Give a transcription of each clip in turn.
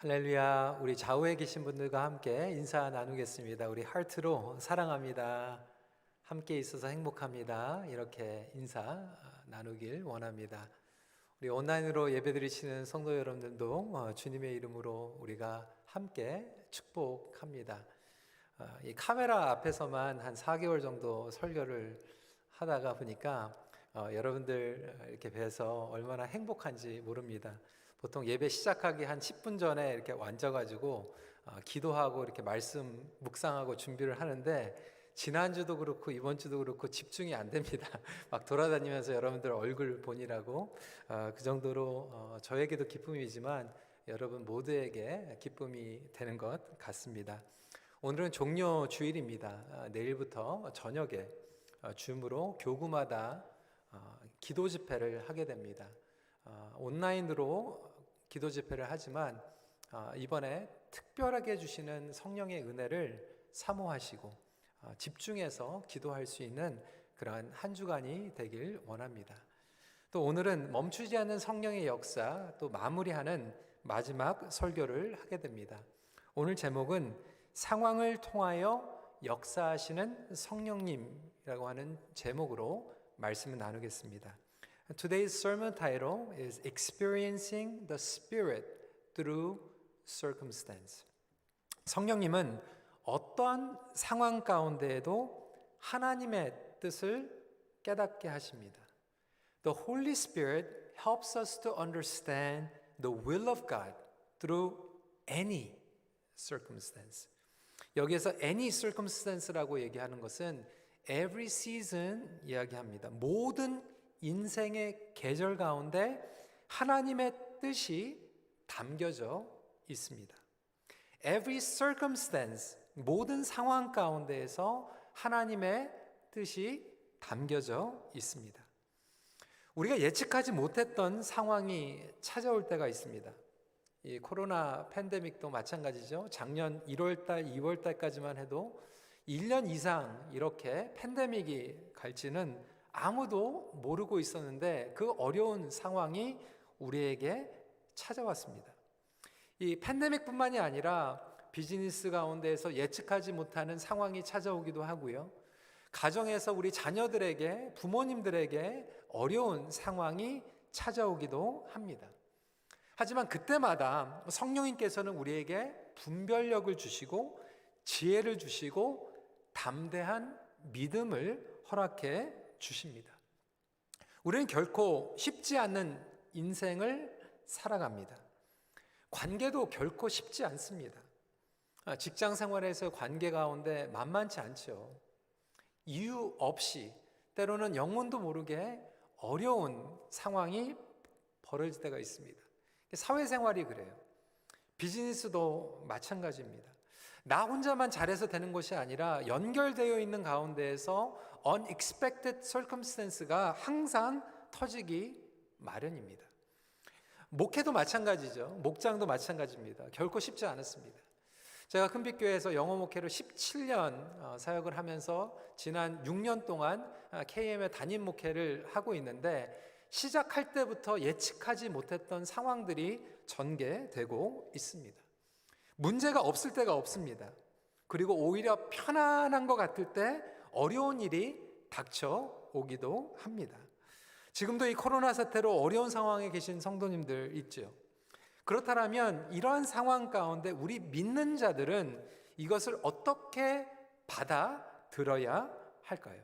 할렐루야. 우리 좌우에 계신 분들과 함께 인사 나누겠습니다. 우리 하트로 사랑합니다. 함께 있어서 행복합니다. 이렇게 인사 나누길 원합니다. 우리 온라인으로 예배드리시는 성도 여러분들도 주님의 이름으로 우리가 함께 축복합니다. 이 카메라 앞에서만 한 4개월 정도 설교를 하다가 보니까 여러분들 이렇게 뵈서 얼마나 행복한지 모릅니다. 보통 예배 시작하기 한 10분 전에 이렇게 앉아가지고 기도하고 이렇게 말씀 묵상하고 준비를 하는데 지난주도 그렇고 이번 주도 그렇고 집중이 안 됩니다. 막 돌아다니면서 여러분들 얼굴 보니라고 그 정도로 저에게도 기쁨이지만 여러분 모두에게 기쁨이 되는 것 같습니다. 오늘은 종료 주일입니다. 내일부터 저녁에 줌으로 교구마다 기도 집회를 하게 됩니다. 온라인으로 기도 집회를 하지만 이번에 특별하게 주시는 성령의 은혜를 사모하시고 집중해서 기도할 수 있는 그러한 한 주간이 되길 원합니다. 또 오늘은 멈추지 않는 성령의 역사 또 마무리하는 마지막 설교를 하게 됩니다. 오늘 제목은 상황을 통하여 역사하시는 성령님이라고 하는 제목으로 말씀을 나누겠습니다. Today's sermon title is Experiencing the Spirit Through Circumstance. 성령님은 어떤 상황 가운데에도 하나님의 뜻을 깨닫게 하십니다. The Holy Spirit helps us to understand the will of God through any circumstance. 여기에서 any circumstance라고 얘기하는 것은 every season 이야기합니다. 모든 인생의 계절 가운데 하나님의 뜻이 담겨져 있습니다. Every circumstance, 모든 상황 가운데에서 하나님의 뜻이 담겨져 있습니다. 우리가 예측하지 못했던 상황이 찾아올 때가 있습니다. 이 코로나 팬데믹도 마찬가지죠. 작년 1월달, 2월달까지만 해도 1년 이상 이렇게 팬데믹이 갈지는 아무도 모르고 있었는데 그 어려운 상황이 우리에게 찾아왔습니다. 이 팬데믹뿐만이 아니라 비즈니스 가운데에서 예측하지 못하는 상황이 찾아오기도 하고요. 가정에서 우리 자녀들에게, 부모님들에게 어려운 상황이 찾아오기도 합니다. 하지만 그때마다 성령님께서는 우리에게 분별력을 주시고 지혜를 주시고 담대한 믿음을 허락해 주십니다. 우리는 결코 쉽지 않는 인생을 살아갑니다. 관계도 결코 쉽지 않습니다. 직장 생활에서 관계 가운데 만만치 않죠. 이유 없이 때로는 영문도 모르게 어려운 상황이 벌어질 때가 있습니다. 사회생활이 그래요. 비즈니스도 마찬가지입니다. 나 혼자만 잘해서 되는 것이 아니라 연결되어 있는 가운데에서 unexpected circumstance가 항상 터지기 마련입니다. 목회도 마찬가지죠. 목장도 마찬가지입니다. 결코 쉽지 않았습니다. 제가 큰빛교회에서 영어 목회를 17년 사역을 하면서 지난 6년 동안 KM의 담임 목회를 하고 있는데 시작할 때부터 예측하지 못했던 상황들이 전개되고 있습니다. 문제가 없을 때가 없습니다. 그리고 오히려 편안한 것 같을 때 어려운 일이 닥쳐오기도 합니다. 지금도 이 코로나 사태로 어려운 상황에 계신 성도님들 있죠. 그렇다면 이러한 상황 가운데 우리 믿는 자들은 이것을 어떻게 받아들여야 할까요?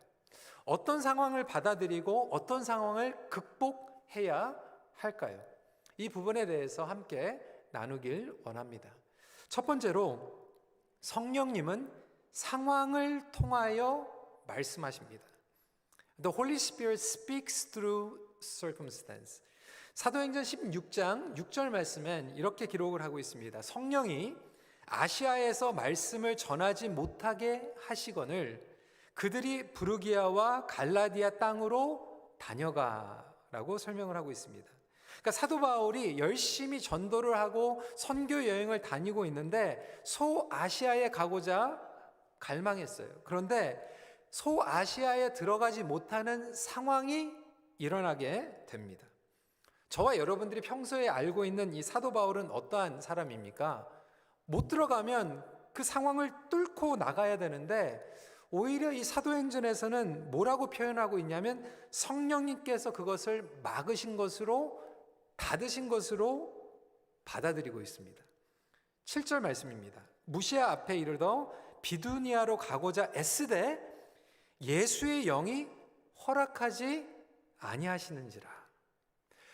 어떤 상황을 받아들이고 어떤 상황을 극복해야 할까요? 이 부분에 대해서 함께 나누길 원합니다. 첫 번째로 성령님은 상황을 통하여 말씀하십니다. The Holy Spirit speaks through circumstance. 사도행전 16장 6절 말씀엔 이렇게 기록을 하고 있습니다. 성령이 아시아에서 말씀을 전하지 못하게 하시거늘 그들이 부르기아와 갈라디아 땅으로 다녀가라고 설명을 하고 있습니다. 그러니까 사도 바울이 열심히 전도를 하고 선교 여행을 다니고 있는데 소아시아에 가고자 갈망했어요. 그런데 소아시아에 들어가지 못하는 상황이 일어나게 됩니다. 저와 여러분들이 평소에 알고 있는 이 사도 바울은 어떠한 사람입니까? 못 들어가면 그 상황을 뚫고 나가야 되는데 오히려 이 사도행전에서는 뭐라고 표현하고 있냐면 성령님께서 그것을 막으신 것으로, 닫으신 것으로 받아들이고 있습니다. 7절 말씀입니다. 무시아 앞에 이르러 비두니아로 가고자 애쓰되 예수의 영이 허락하지 아니하시는지라.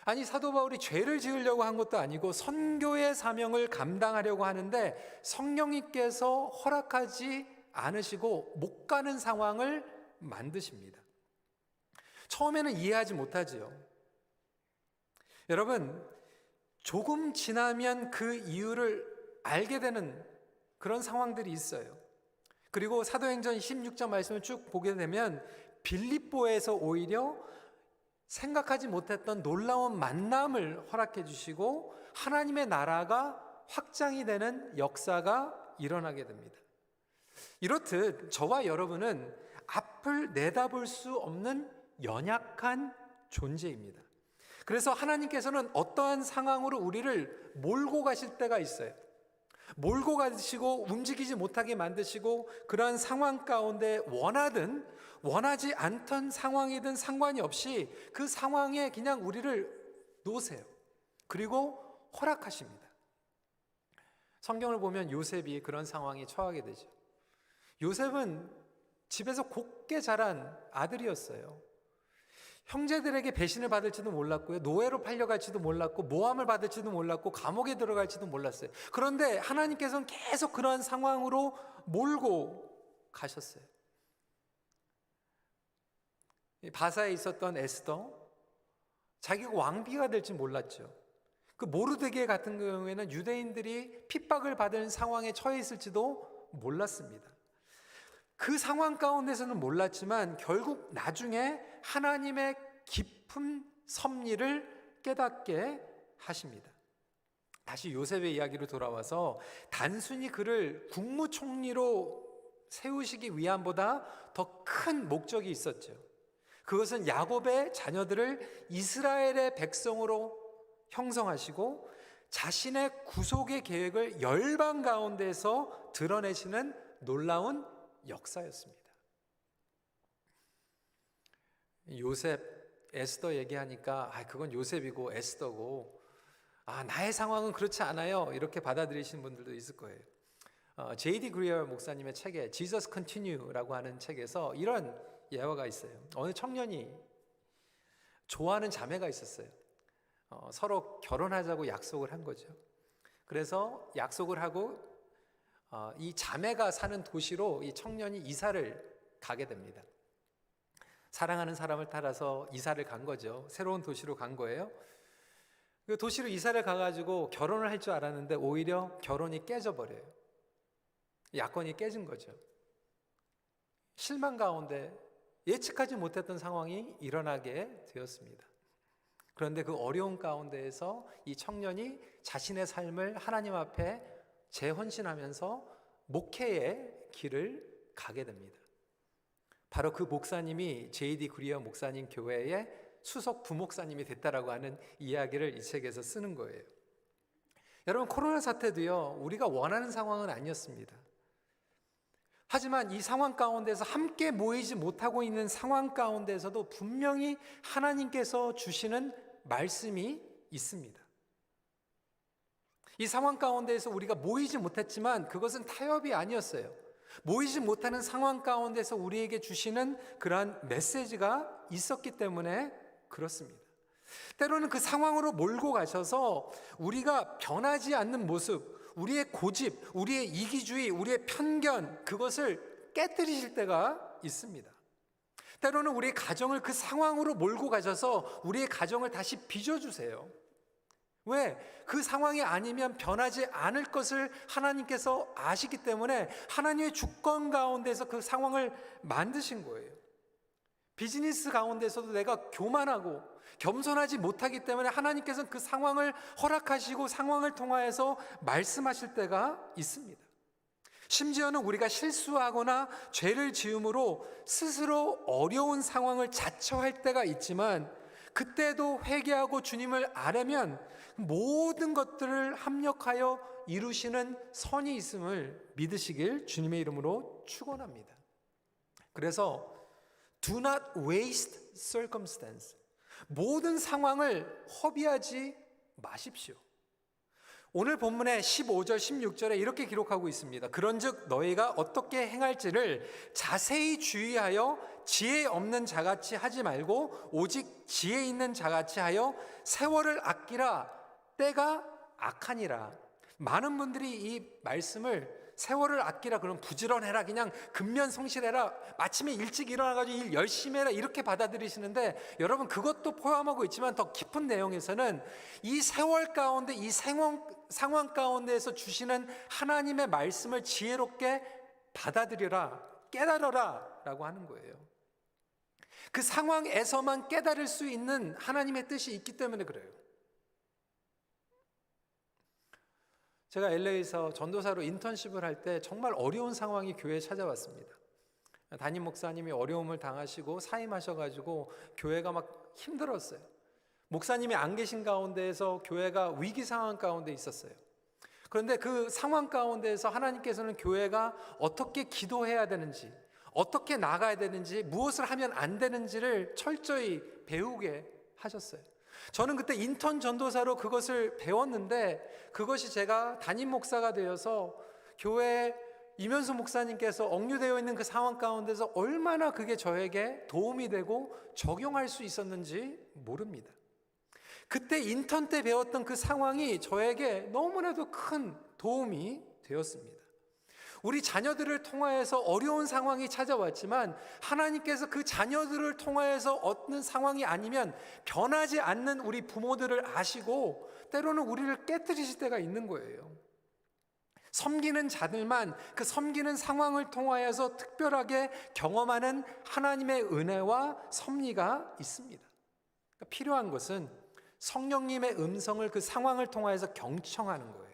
아니, 사도 바울이 죄를 지으려고 한 것도 아니고 선교의 사명을 감당하려고 하는데 성령님께서 허락하지 않으시고 못 가는 상황을 만드십니다. 처음에는 이해하지 못하지요. 여러분, 조금 지나면 그 이유를 알게 되는 그런 상황들이 있어요. 그리고 사도행전 16장 말씀을 쭉 보게 되면 빌립보에서 오히려 생각하지 못했던 놀라운 만남을 허락해 주시고 하나님의 나라가 확장이 되는 역사가 일어나게 됩니다. 이렇듯 저와 여러분은 앞을 내다볼 수 없는 연약한 존재입니다. 그래서 하나님께서는 어떠한 상황으로 우리를 몰고 가실 때가 있어요. 몰고 가시고 움직이지 못하게 만드시고 그러한 상황 가운데 원하든 원하지 않던 상황이든 상관이 없이 그 상황에 그냥 우리를 놓으세요. 그리고 허락하십니다. 성경을 보면 요셉이 그런 상황에 처하게 되죠. 요셉은 집에서 곱게 자란 아들이었어요. 형제들에게 배신을 받을지도 몰랐고요. 노예로 팔려갈지도 몰랐고 모함을 받을지도 몰랐고 감옥에 들어갈지도 몰랐어요. 그런데 하나님께서는 계속 그러한 상황으로 몰고 가셨어요. 바사에 있었던 에스더, 자기가 왕비가 될지 몰랐죠. 그 모르드게 같은 경우에는 유대인들이 핍박을 받은 상황에 처해 있을지도 몰랐습니다. 그 상황 가운데서는 몰랐지만 결국 나중에 하나님의 깊은 섭리를 깨닫게 하십니다. 다시 요셉의 이야기로 돌아와서 단순히 그를 국무총리로 세우시기 위함보다 더 큰 목적이 있었죠. 그것은 야곱의 자녀들을 이스라엘의 백성으로 형성하시고 자신의 구속의 계획을 열방 가운데서 드러내시는 놀라운 역사였습니다. 요셉, 에스더 얘기하니까 그건 요셉이고 에스더고 나의 상황은 그렇지 않아요, 이렇게 받아들이시는 분들도 있을 거예요. J.D. 그리어 목사님의 책에 Jesus Continue라고 하는 책에서 이런 예화가 있어요. 어느 청년이 좋아하는 자매가 있었어요. 서로 결혼하자고 약속을 한 거죠. 그래서 약속을 하고 이 자매가 사는 도시로 이 청년이 이사를 가게 됩니다. 사랑하는 사람을 따라서 이사를 간 거죠. 새로운 도시로 간 거예요. 그 도시로 이사를 가가지고 결혼을 할 줄 알았는데 오히려 결혼이 깨져버려요. 약혼이 깨진 거죠. 실망 가운데 예측하지 못했던 상황이 일어나게 되었습니다. 그런데 그 어려운 가운데에서 이 청년이 자신의 삶을 하나님 앞에 재헌신하면서 목회의 길을 가게 됩니다. 바로 그 목사님이 J.D. 그리어 목사님 교회의 수석 부목사님이 됐다라고 하는 이야기를 이 책에서 쓰는 거예요. 여러분, 코로나 사태도요, 우리가 원하는 상황은 아니었습니다. 하지만 이 상황 가운데서 함께 모이지 못하고 있는 상황 가운데서도 분명히 하나님께서 주시는 말씀이 있습니다. 이 상황 가운데에서 우리가 모이지 못했지만 그것은 타협이 아니었어요. 모이지 못하는 상황 가운데서 우리에게 주시는 그러한 메시지가 있었기 때문에 그렇습니다. 때로는 그 상황으로 몰고 가셔서 우리가 변하지 않는 모습, 우리의 고집, 우리의 이기주의, 우리의 편견, 그것을 깨뜨리실 때가 있습니다. 때로는 우리의 가정을 그 상황으로 몰고 가셔서 우리의 가정을 다시 빚어주세요. 왜? 그 상황이 아니면 변하지 않을 것을 하나님께서 아시기 때문에 하나님의 주권 가운데서 그 상황을 만드신 거예요. 비즈니스 가운데서도 내가 교만하고 겸손하지 못하기 때문에 하나님께서는 그 상황을 허락하시고 상황을 통하여서 말씀하실 때가 있습니다. 심지어는 우리가 실수하거나 죄를 지음으로 스스로 어려운 상황을 자처할 때가 있지만 그때도 회개하고 주님을 아뢰면 모든 것들을 합력하여 이루시는 선이 있음을 믿으시길 주님의 이름으로 축원합니다. 그래서 do not waste circumstance. 모든 상황을 허비하지 마십시오. 오늘 본문의 15절, 16절에 이렇게 기록하고 있습니다. 그런즉 너희가 어떻게 행할지를 자세히 주의하여 지혜 없는 자같이 하지 말고 오직 지혜 있는 자같이 하여 세월을 아끼라. 때가 악하니라. 많은 분들이 이 말씀을 세월을 아끼라, 그럼 부지런해라, 그냥 근면성실해라, 아침에 일찍 일어나가지고 일 열심히 해라, 이렇게 받아들이시는데, 여러분 그것도 포함하고 있지만 더 깊은 내용에서는 이 세월 가운데, 이 상황 가운데에서 주시는 하나님의 말씀을 지혜롭게 받아들여라, 깨달아라 라고 하는 거예요. 그 상황에서만 깨달을 수 있는 하나님의 뜻이 있기 때문에 그래요. 제가 LA에서 전도사로 인턴십을 할 때 정말 어려운 상황이 교회에 찾아왔습니다. 담임 목사님이 어려움을 당하시고 사임하셔가지고 교회가 막 힘들었어요. 목사님이 안 계신 가운데에서 교회가 위기 상황 가운데 있었어요. 그런데 그 상황 가운데에서 하나님께서는 교회가 어떻게 기도해야 되는지, 어떻게 나가야 되는지, 무엇을 하면 안 되는지를 철저히 배우게 하셨어요. 저는 그때 인턴 전도사로 그것을 배웠는데, 그것이 제가 담임 목사가 되어서 교회 이면수 목사님께서 억류되어 있는 그 상황 가운데서 얼마나 그게 저에게 도움이 되고 적용할 수 있었는지 모릅니다. 그때 인턴 때 배웠던 그 상황이 저에게 너무나도 큰 도움이 되었습니다. 우리 자녀들을 통하여서 어려운 상황이 찾아왔지만 하나님께서 그 자녀들을 통하여서 어떤 상황이 아니면 변하지 않는 우리 부모들을 아시고 때로는 우리를 깨뜨리실 때가 있는 거예요. 섬기는 자들만 그 섬기는 상황을 통하여서 특별하게 경험하는 하나님의 은혜와 섭리가 있습니다. 그러니까 필요한 것은 성령님의 음성을 그 상황을 통하여서 경청하는 거예요.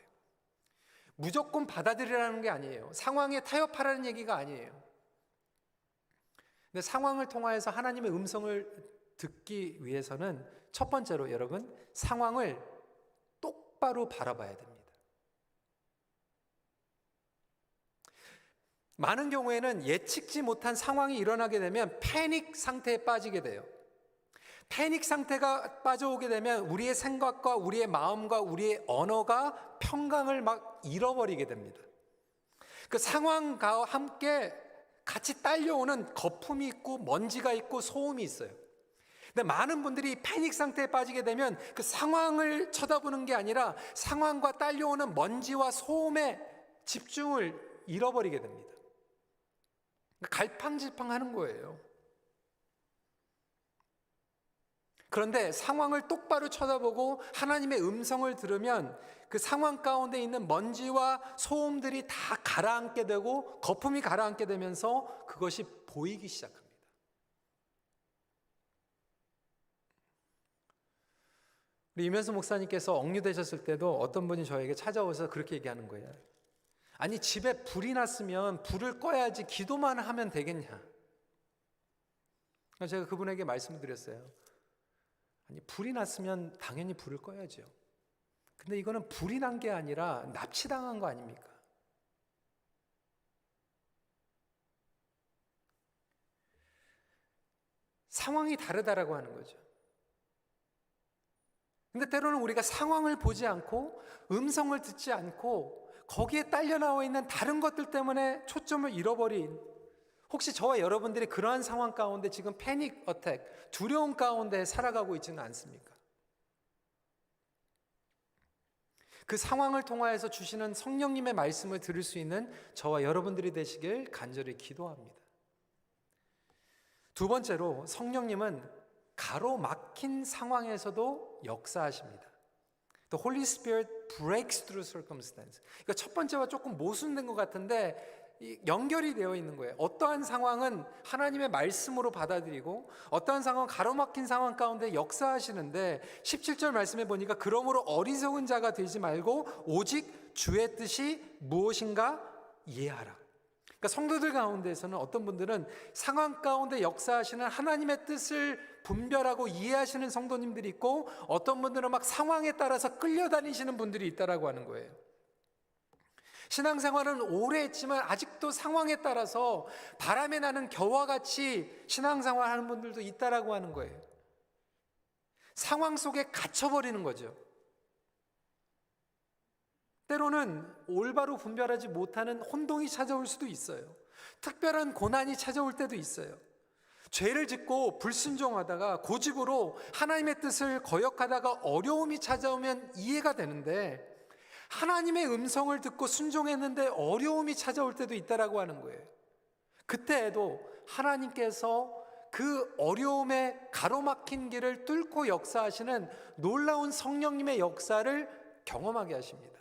무조건 받아들이라는 게 아니에요. 상황에 타협하라는 얘기가 아니에요. 근데 상황을 통하여서 하나님의 음성을 듣기 위해서는 첫 번째로 여러분, 상황을 똑바로 바라봐야 됩니다. 많은 경우에는 예측지 못한 상황이 일어나게 되면 패닉 상태에 빠지게 돼요. 패닉 상태가 빠져오게 되면 우리의 생각과 우리의 마음과 우리의 언어가 평강을 막 잃어버리게 됩니다. 그 상황과 함께 같이 딸려오는 거품이 있고 먼지가 있고 소음이 있어요. 근데 많은 분들이 패닉 상태에 빠지게 되면 그 상황을 쳐다보는 게 아니라 상황과 딸려오는 먼지와 소음에 집중을 잃어버리게 됩니다. 갈팡질팡하는 거예요. 그런데 상황을 똑바로 쳐다보고 하나님의 음성을 들으면 그 상황 가운데 있는 먼지와 소음들이 다 가라앉게 되고 거품이 가라앉게 되면서 그것이 보이기 시작합니다. 우리 이면수 목사님께서 억류되셨을 때도 어떤 분이 저에게 찾아오셔서 그렇게 얘기하는 거예요. 아니, 집에 불이 났으면 불을 꺼야지 기도만 하면 되겠냐. 제가 그분에게 말씀을 드렸어요. 아니, 불이 났으면 당연히 불을 꺼야죠. 근데 이거는 불이 난 게 아니라 납치당한 거 아닙니까? 상황이 다르다라고 하는 거죠. 근데 때로는 우리가 상황을 보지 않고 음성을 듣지 않고 거기에 딸려 나와 있는 다른 것들 때문에 초점을 잃어버린, 혹시 저와 여러분들이 그러한 상황 가운데 지금 패닉 어택, 두려움 가운데 살아가고 있지는 않습니까? 그 상황을 통하여서 주시는 성령님의 말씀을 들을 수 있는 저와 여러분들이 되시길 간절히 기도합니다. 두 번째로, 성령님은 가로막힌 상황에서도 역사하십니다. The Holy Spirit breaks through circumstance. 그러니까 첫 번째와 조금 모순된 것 같은데 연결이 되어 있는 거예요. 어떠한 상황은 하나님의 말씀으로 받아들이고 어떠한 상황은 가로막힌 상황 가운데 역사하시는데, 17절 말씀에 보니까 그러므로 어리석은 자가 되지 말고 오직 주의 뜻이 무엇인가 이해하라. 그러니까 성도들 가운데에서는 어떤 분들은 상황 가운데 역사하시는 하나님의 뜻을 분별하고 이해하시는 성도님들이 있고, 어떤 분들은 막 상황에 따라서 끌려다니시는 분들이 있다라고 하는 거예요. 신앙생활은 오래 했지만 아직도 상황에 따라서 바람에 나는 겨와 같이 신앙생활 하는 분들도 있다라고 하는 거예요. 상황 속에 갇혀버리는 거죠. 때로는 올바로 분별하지 못하는 혼동이 찾아올 수도 있어요. 특별한 고난이 찾아올 때도 있어요. 죄를 짓고 불순종하다가 고집으로 하나님의 뜻을 거역하다가 어려움이 찾아오면 이해가 되는데, 하나님의 음성을 듣고 순종했는데 어려움이 찾아올 때도 있다라고 하는 거예요. 그때에도 하나님께서 그 어려움에 가로막힌 길을 뚫고 역사하시는 놀라운 성령님의 역사를 경험하게 하십니다.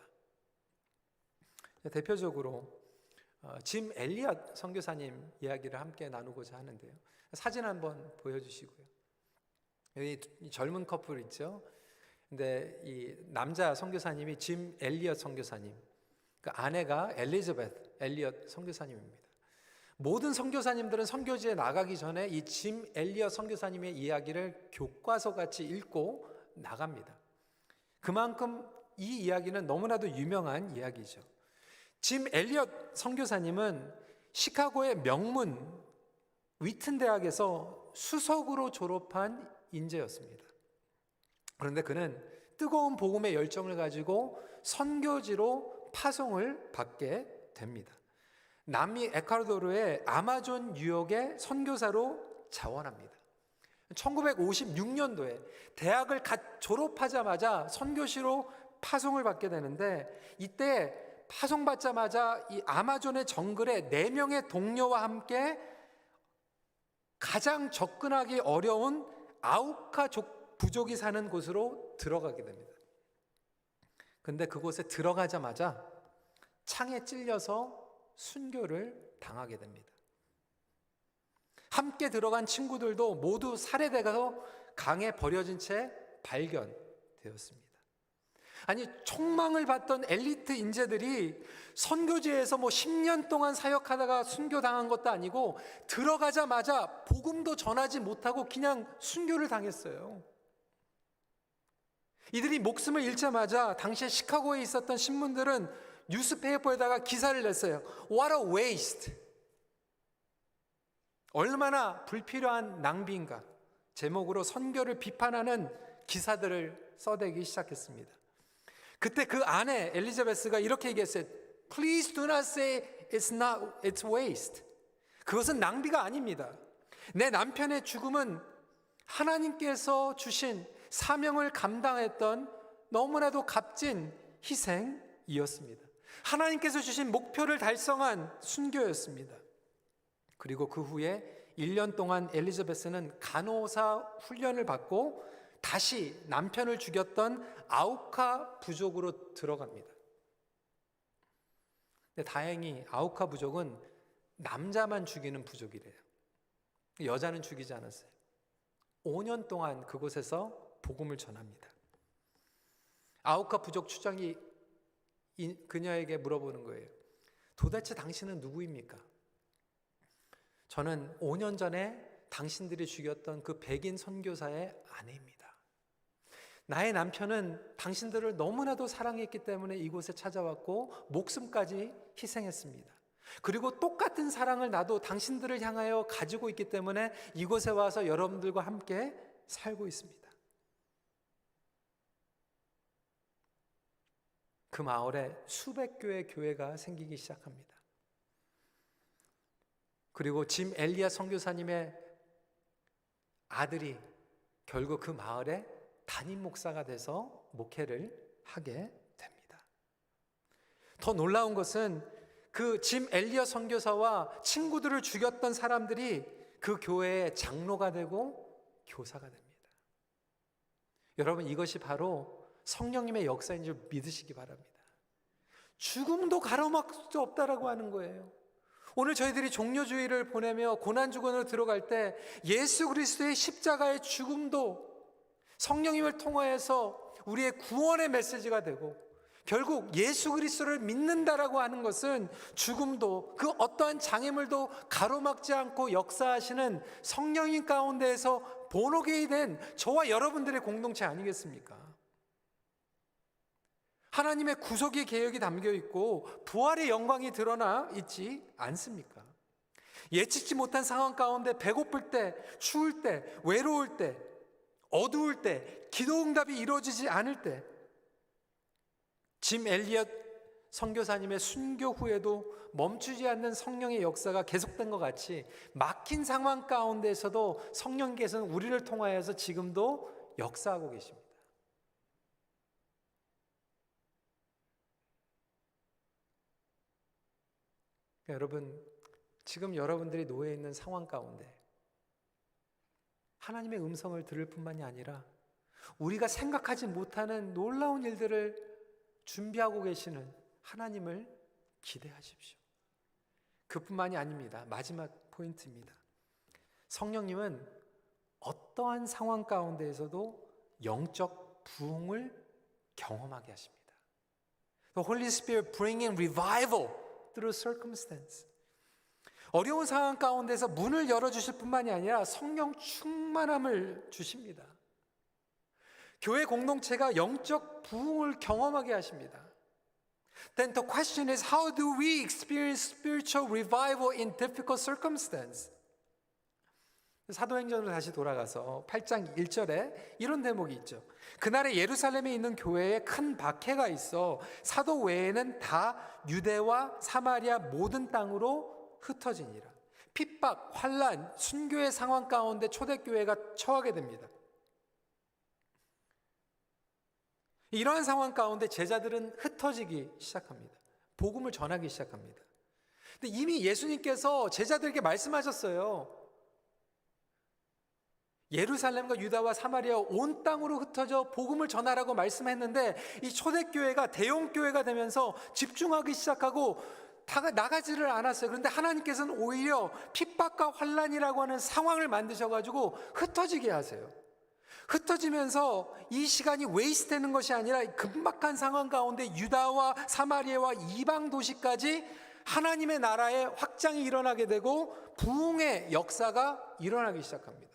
대표적으로 짐 엘리엇 선교사님 이야기를 함께 나누고자 하는데요. 사진 한번 보여주시고요. 여기 젊은 커플 있죠. 근데 이 남자 선교사님이 짐 엘리엇 선교사님, 그 아내가 엘리자베트 엘리엇 선교사님입니다. 모든 선교사님들은 선교지에 나가기 전에 이 짐 엘리엇 선교사님의 이야기를 교과서 같이 읽고 나갑니다. 그만큼 이 이야기는 너무나도 유명한 이야기죠. 짐 엘리엇 선교사님은 시카고의 명문 위튼 대학에서 수석으로 졸업한 인재였습니다. 그런데 그는 뜨거운 복음의 열정을 가지고 선교지로 파송을 받게 됩니다. 남미 에콰도르의 아마존 유역의 선교사로 자원합니다. 1956년도에 대학을 갓 졸업하자마자 선교시로 파송을 받게 되는데, 이때 파송받자마자 이 아마존의 정글에 4명의 동료와 함께 가장 접근하기 어려운 아우카 부족이 사는 곳으로 들어가게 됩니다. 근데 그곳에 들어가자마자 창에 찔려서 순교를 당하게 됩니다. 함께 들어간 친구들도 모두 살해되어서 강에 버려진 채 발견되었습니다. 아니, 총망을 받던 엘리트 인재들이 선교지에서 10년 동안 사역하다가 순교당한 것도 아니고, 들어가자마자 복음도 전하지 못하고 그냥 순교를 당했어요. 이들이 목숨을 잃자마자 당시에 시카고에 있었던 신문들은 뉴스페이퍼에다가 기사를 냈어요. What a waste! 얼마나 불필요한 낭비인가. 제목으로 선교를 비판하는 기사들을 써대기 시작했습니다. 그때 그 아내 엘리자베스가 이렇게 얘기했어요. Please do not say it's waste. 그것은 낭비가 아닙니다. 내 남편의 죽음은 하나님께서 주신 사명을 감당했던 너무나도 값진 희생이었습니다. 하나님께서 주신 목표를 달성한 순교였습니다. 그리고 그 후에 1년 동안 엘리자베스는 간호사 훈련을 받고 다시 남편을 죽였던 아우카 부족으로 들어갑니다. 근데 다행히 아우카 부족은 남자만 죽이는 부족이래요. 여자는 죽이지 않았어요. 5년 동안 그곳에서 복음을 전합니다. 아우카 부족 추장이 그녀에게 물어보는 거예요. 도대체 당신은 누구입니까? 저는 5년 전에 당신들이 죽였던 그 백인 선교사의 아내입니다. 나의 남편은 당신들을 너무나도 사랑했기 때문에 이곳에 찾아왔고 목숨까지 희생했습니다. 그리고 똑같은 사랑을 나도 당신들을 향하여 가지고 있기 때문에 이곳에 와서 여러분들과 함께 살고 있습니다. 그 마을에 수백 교의 교회가 생기기 시작합니다. 그리고 짐 엘리엇 선교사님의 아들이 결국 그 마을에 담임 목사가 돼서 목회를 하게 됩니다. 더 놀라운 것은 그 짐 엘리엇 선교사와 친구들을 죽였던 사람들이 그 교회의 장로가 되고 교사가 됩니다. 여러분, 이것이 바로 성령님의 역사인 줄 믿으시기 바랍니다. 죽음도 가로막을 수 없다라고 하는 거예요. 오늘 저희들이 종료주의를 보내며 고난주간으로 들어갈 때 예수 그리스도의 십자가의 죽음도 성령님을 통하여서 우리의 구원의 메시지가 되고, 결국 예수 그리스도를 믿는다라고 하는 것은 죽음도 그 어떠한 장애물도 가로막지 않고 역사하시는 성령님 가운데에서 본어게인 된 저와 여러분들의 공동체 아니겠습니까? 하나님의 구속의 계획이 담겨 있고 부활의 영광이 드러나 있지 않습니까? 예측지 못한 상황 가운데 배고플 때, 추울 때, 외로울 때, 어두울 때, 기도 응답이 이루어지지 않을 때, 짐 엘리엇 선교사님의 순교 후에도 멈추지 않는 성령의 역사가 계속된 것 같이 막힌 상황 가운데서도 성령께서는 우리를 통하여서 지금도 역사하고 계십니다. 여러분, 지금 여러분들이 놓여 있는 상황 가운데 하나님의 음성을 들을 뿐만이 아니라 우리가 생각하지 못하는 놀라운 일들을 준비하고 계시는 하나님을 기대하십시오. 그뿐만이 아닙니다. 마지막 포인트입니다. 성령님은 어떠한 상황 가운데에서도 영적 부흥을 경험하게 하십니다. The Holy Spirit bringing revival through circumstance. 어려운 상황 가운데서 문을 열어주실 뿐만이 아니라 성령 충만함을 주십니다. 교회 공동체가 영적 부흥을 경험하게 하십니다. Then the question is, how do we experience spiritual revival in difficult circumstance? 사도행전으로 다시 돌아가서 8장 1절에 이런 대목이 있죠. 그날에 예루살렘에 있는 교회에 큰 박해가 있어 사도 외에는 다 유대와 사마리아 모든 땅으로 흩어지니라. 핍박, 환난, 순교의 상황 가운데 초대교회가 처하게 됩니다. 이러한 상황 가운데 제자들은 흩어지기 시작합니다. 복음을 전하기 시작합니다. 근데 이미 예수님께서 제자들에게 말씀하셨어요. 예루살렘과 유다와 사마리아 온 땅으로 흩어져 복음을 전하라고 말씀했는데 이 초대교회가 대형교회가 되면서 집중하기 시작하고 다 나가지를 않았어요. 그런데 하나님께서는 오히려 핍박과 환난이라고 하는 상황을 만드셔가지고 흩어지게 하세요. 흩어지면서 이 시간이 웨이스트되는 것이 아니라 급박한 상황 가운데 유다와 사마리아와 이방 도시까지 하나님의 나라의 확장이 일어나게 되고 부흥의 역사가 일어나기 시작합니다.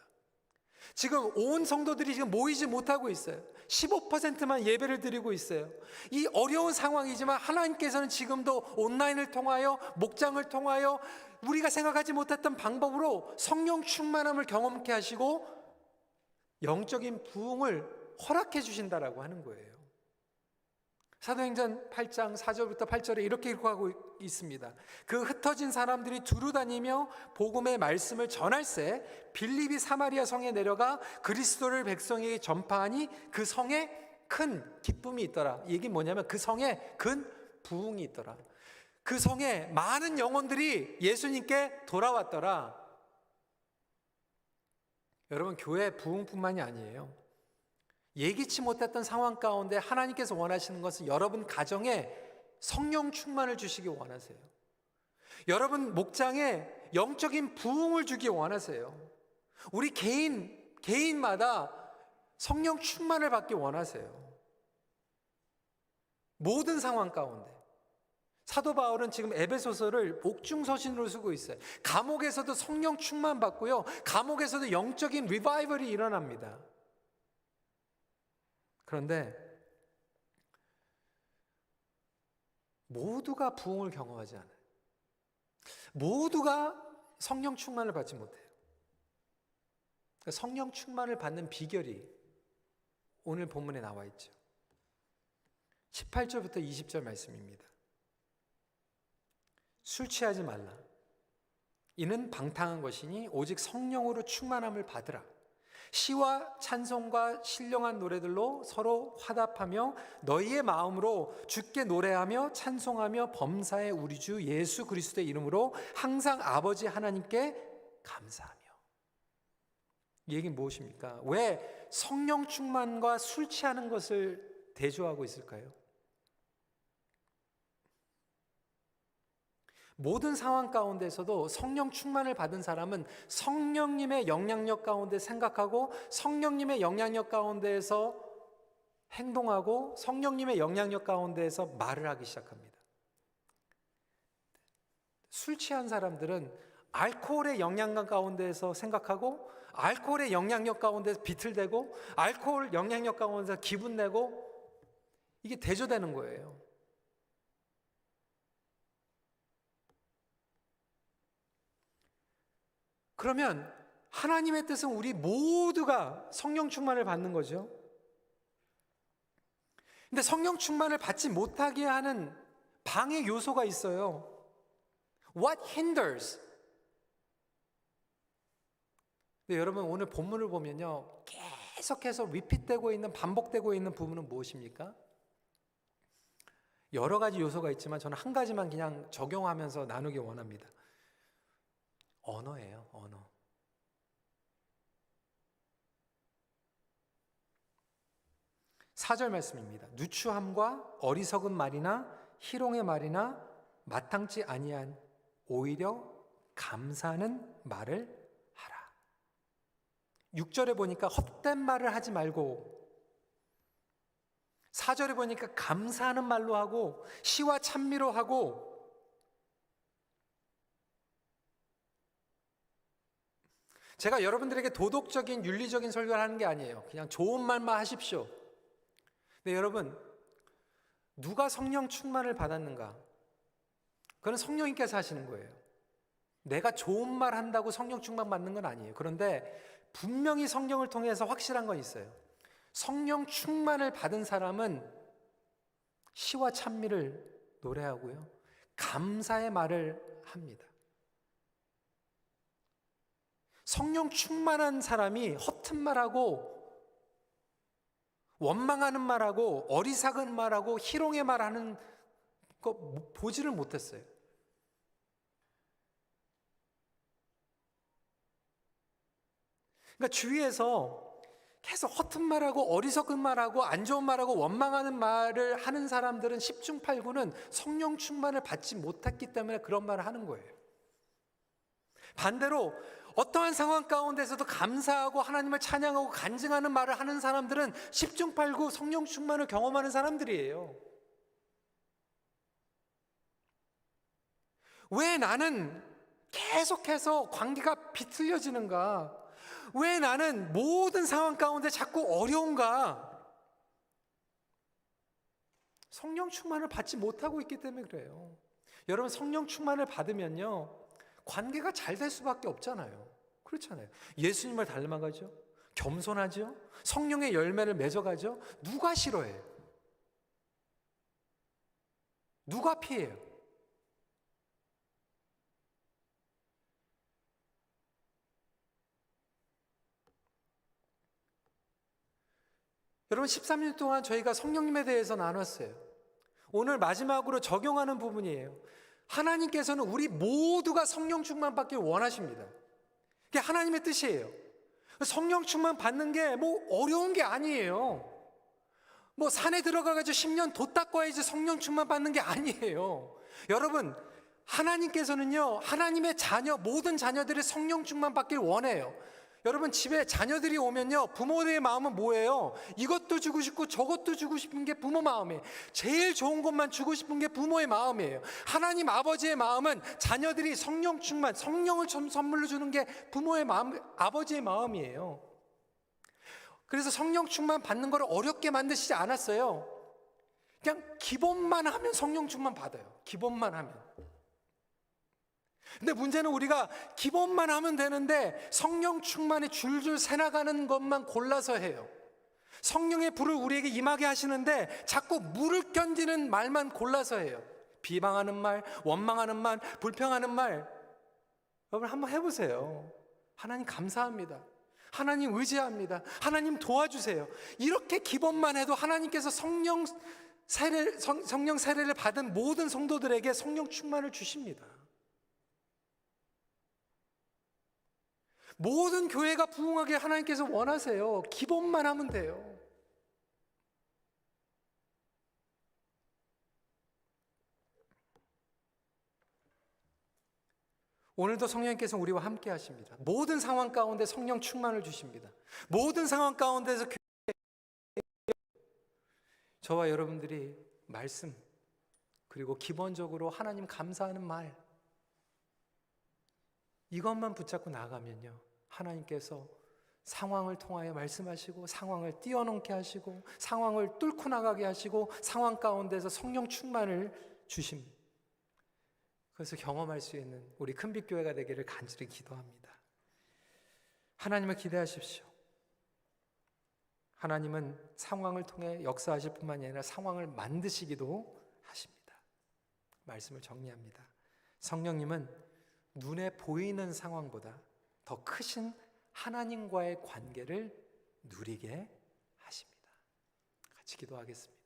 지금 온 성도들이 지금 모이지 못하고 있어요. 15%만 예배를 드리고 있어요. 이 어려운 상황이지만 하나님께서는 지금도 온라인을 통하여 목장을 통하여 우리가 생각하지 못했던 방법으로 성령 충만함을 경험케 하시고 영적인 부흥을 허락해 주신다라고 하는 거예요. 사도행전 8장 4절부터 8절에 이렇게 기록하고 있습니다. 그 흩어진 사람들이 두루 다니며 복음의 말씀을 전할새 빌립이 사마리아 성에 내려가 그리스도를 백성에게 전파하니 그 성에 큰 기쁨이 있더라. 이 얘기는 뭐냐면 그 성에 큰 부흥이 있더라. 그 성에 많은 영혼들이 예수님께 돌아왔더라. 여러분, 교회 부흥뿐만이 아니에요. 예기치 못했던 상황 가운데 하나님께서 원하시는 것은 여러분 가정에 성령 충만을 주시기 원하세요. 여러분 목장에 영적인 부흥을 주기 원하세요. 우리 개인마다 성령 충만을 받기 원하세요. 모든 상황 가운데. 사도 바울은 지금 에베소서를 옥중서신으로 쓰고 있어요. 감옥에서도 성령 충만 받고요. 감옥에서도 영적인 리바이벌이 일어납니다. 그런데 모두가 부흥을 경험하지 않아요. 모두가 성령 충만을 받지 못해요. 성령 충만을 받는 비결이 오늘 본문에 나와 있죠. 18절부터 20절 말씀입니다. 술 취하지 말라. 이는 방탕한 것이니 오직 성령으로 충만함을 받으라. 시와 찬송과 신령한 노래들로 서로 화답하며 너희의 마음으로 주께 노래하며 찬송하며 범사의 우리 주 예수 그리스도의 이름으로 항상 아버지 하나님께 감사하며. 이 얘기는 무엇입니까? 왜 성령 충만과 술 취하는 것을 대조하고 있을까요? 모든 상황 가운데서도 성령 충만을 받은 사람은 성령님의 영향력 가운데 생각하고 성령님의 영향력 가운데에서 행동하고 성령님의 영향력 가운데에서 말을 하기 시작합니다. 술 취한 사람들은 알코올의 영향력 가운데에서 생각하고, 알코올의 영향력 가운데서 비틀대고, 알코올 영향력 가운데서 기분 내고, 이게 대조되는 거예요. 그러면 하나님의 뜻은 우리 모두가 성령 충만을 받는 거죠. 근데 성령 충만을 받지 못하게 하는 방해 요소가 있어요. What hinders? 근데 여러분, 오늘 본문을 보면요, 계속해서 리핏되고 있는, 반복되고 있는 부분은 무엇입니까? 여러 가지 요소가 있지만 저는 한 가지만 그냥 적용하면서 나누기 원합니다. 언어예요, 언어. 4절 말씀입니다. 누추함과 어리석은 말이나 희롱의 말이나 마땅치 아니한 오히려 감사하는 말을 하라. 6절에 보니까 헛된 말을 하지 말고, 4절에 보니까 감사하는 말로 하고 시와 찬미로 하고, 제가 여러분들에게 도덕적인 윤리적인 설교를 하는 게 아니에요. 그냥 좋은 말만 하십시오. 근데 여러분, 누가 성령 충만을 받았는가? 그건 성령님께서 하시는 거예요. 내가 좋은 말 한다고 성령 충만 받는 건 아니에요. 그런데 분명히 성령을 통해서 확실한 건 있어요. 성령 충만을 받은 사람은 시와 찬미를 노래하고요, 감사의 말을 합니다. 성령 충만한 사람이 허튼 말하고 원망하는 말하고 어리석은 말하고 희롱의 말하는 거 보지를 못했어요. 그러니까 주위에서 계속 허튼 말하고 어리석은 말하고 안 좋은 말하고 원망하는 말을 하는 사람들은 10중 8구는 성령 충만을 받지 못했기 때문에 그런 말을 하는 거예요. 반대로 어떠한 상황 가운데서도 감사하고 하나님을 찬양하고 간증하는 말을 하는 사람들은 10중 8구 성령 충만을 경험하는 사람들이에요. 왜 나는 계속해서 관계가 비틀려지는가? 왜 나는 모든 상황 가운데 자꾸 어려운가? 성령 충만을 받지 못하고 있기 때문에 그래요. 여러분, 성령 충만을 받으면요, 관계가 잘 될 수밖에 없잖아요. 그렇잖아요. 예수님을 닮아가죠. 겸손하죠. 성령의 열매를 맺어가죠. 누가 싫어해요? 누가 피해요? 여러분, 13년 동안 저희가 성령님에 대해서 나눴어요. 오늘 마지막으로 적용하는 부분이에요. 하나님께서는 우리 모두가 성령 충만 받길 원하십니다. 그게 하나님의 뜻이에요. 성령 충만 받는 게 뭐 어려운 게 아니에요. 뭐 산에 들어가가지고 10년 돛 닦아야지 성령 충만 받는 게 아니에요. 여러분, 하나님께서는요, 하나님의 자녀, 모든 자녀들의 성령 충만 받길 원해요. 여러분, 집에 자녀들이 오면요, 부모들의 마음은 뭐예요? 이것도 주고 싶고 저것도 주고 싶은 게 부모 마음이에요. 제일 좋은 것만 주고 싶은 게 부모의 마음이에요. 하나님 아버지의 마음은 자녀들이 성령 충만, 성령을 선물로 주는 게 부모의 마음, 아버지의 마음이에요. 그래서 성령 충만 받는 걸 어렵게 만드시지 않았어요. 그냥 기본만 하면 성령 충만 받아요. 기본만 하면. 근데 문제는 우리가 기본만 하면 되는데 성령 충만이 줄줄 새나가는 것만 골라서 해요. 성령의 불을 우리에게 임하게 하시는데 자꾸 물을 견디는 말만 골라서 해요. 비방하는 말, 원망하는 말, 불평하는 말. 여러분, 한번 해보세요. 하나님 감사합니다. 하나님 의지합니다. 하나님 도와주세요. 이렇게 기본만 해도 하나님께서 성령 세례를 받은 모든 성도들에게 성령 충만을 주십니다. 모든 교회가 부흥하게 하나님께서 원하세요. 기본만 하면 돼요. 오늘도 성령님께서 우리와 함께 하십니다. 모든 상황 가운데 성령 충만을 주십니다. 모든 상황 가운데서 저와 여러분들이 말씀, 그리고 기본적으로 하나님 감사하는 말, 이것만 붙잡고 나가면요, 하나님께서 상황을 통하여 말씀하시고, 상황을 뛰어넘게 하시고, 상황을 뚫고 나가게 하시고, 상황 가운데서 성령 충만을 주십니다. 그래서 경험할 수 있는 우리 큰빛교회가 되기를 간절히 기도합니다. 하나님을 기대하십시오. 하나님은 상황을 통해 역사하실 뿐만이 아니라 상황을 만드시기도 하십니다. 말씀을 정리합니다. 성령님은 눈에 보이는 상황보다 더 크신 하나님과의 관계를 누리게 하십니다. 같이 기도하겠습니다.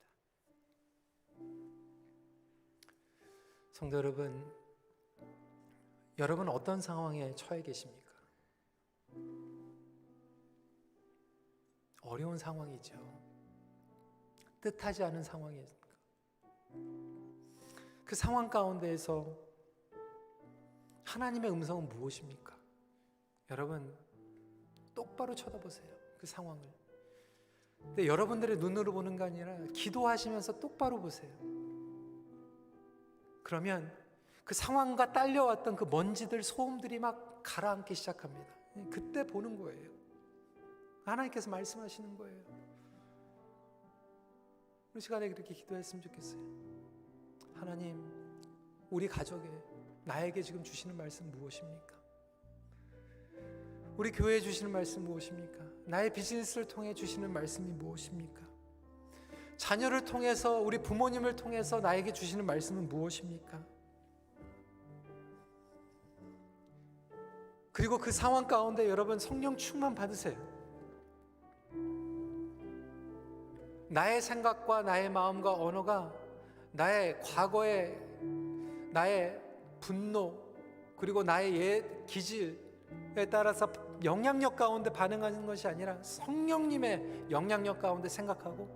성도 여러분, 여러분 어떤 상황에 처해 계십니까? 어려운 상황이죠. 뜻하지 않은 상황이니까. 그 상황 가운데에서 하나님의 음성은 무엇입니까? 여러분 똑바로 쳐다보세요. 그 상황을. 근데 여러분들의 눈으로 보는 게 아니라 기도하시면서 똑바로 보세요. 그러면 그 상황과 딸려왔던 그 먼지들, 소음들이 막 가라앉기 시작합니다. 그때 보는 거예요. 하나님께서 말씀하시는 거예요. 우리 시간에 그렇게 기도했으면 좋겠어요. 하나님, 우리 가족에 나에게 지금 주시는 말씀 무엇입니까? 우리 교회에 주시는 말씀 무엇입니까? 나의 비즈니스를 통해 주시는 말씀이 무엇입니까? 자녀를 통해서, 우리 부모님을 통해서 나에게 주시는 말씀은 무엇입니까? 그리고 그 상황 가운데 여러분 성령 충만 받으세요. 나의 생각과 나의 마음과 언어가 나의 과거의 나의 분노, 그리고 나의 옛 기질에 따라서 영향력 가운데 반응하는 것이 아니라 성령님의 영향력 가운데 생각하고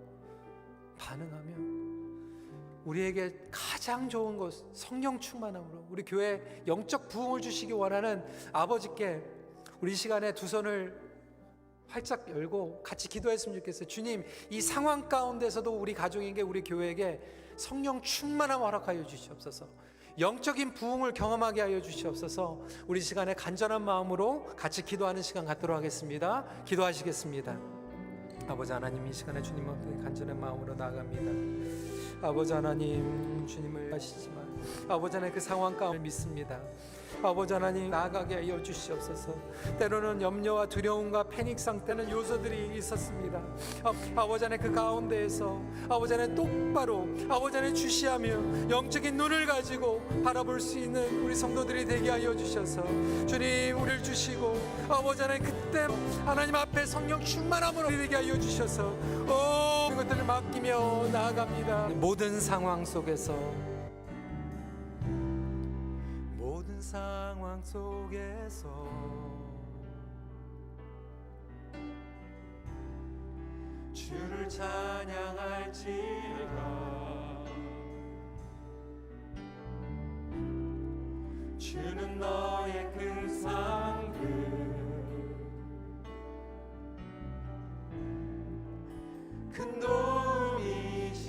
반응하며 우리에게 가장 좋은 것, 성령 충만함으로 우리 교회에 영적 부흥을 주시기 원하는 아버지께 우리 시간에 두 손을 활짝 열고 같이 기도했으면 좋겠어요. 주님, 이 상황 가운데서도 우리 가족에게, 우리 교회에게 성령 충만함 허락하여 주시옵소서. 영적인 부흥을 경험하게 하여 주시옵소서. 우리 시간에 간절한 마음으로 같이 기도하는 시간 갖도록 하겠습니다. 기도하시겠습니다. 아버지 하나님, 이 시간에 주님 앞에 간절한 마음으로 나아갑니다. 아버지 하나님, 주님을 아시지만 아버지 하나님 그 상황 가운데 믿습니다. 아버지 하나님, 나아가게 하여 주시옵소서. 때로는 염려와 두려움과 패닉 상태는 요소들이 있었습니다. 아버지 하나님, 그 가운데에서 아버지 하나님 똑바로 아버지 하나님 주시하며 영적인 눈을 가지고 바라볼 수 있는 우리 성도들이 되게 하여 주셔서 주님 우리를 주시고 아버지 하나님 그때 하나님 앞에 성령 충만함으로 되게 하여 주셔서 모든 것들을 맡기며 나아갑니다. 모든 상황 속에서 상황 속에서 주를 찬양할지라. 주는 너의 큰 상급, 큰 도움이시라.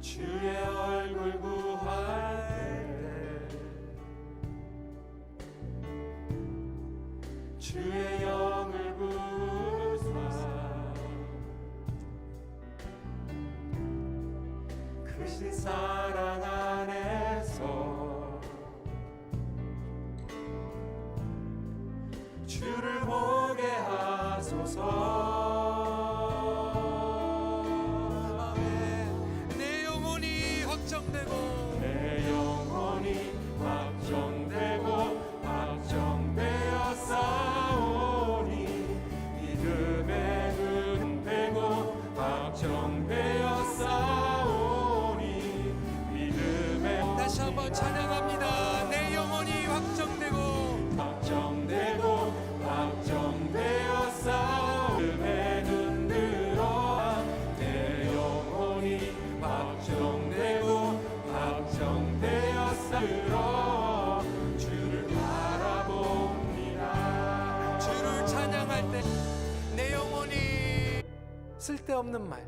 주의 얼굴 구할 때 주의 영을 부으사 크신 사랑 안에서 주를 보게 하소서. 내 영혼이 확정되어 싸우니 믿음에 흔들고 확정되어 싸우니 믿음에 없는 말,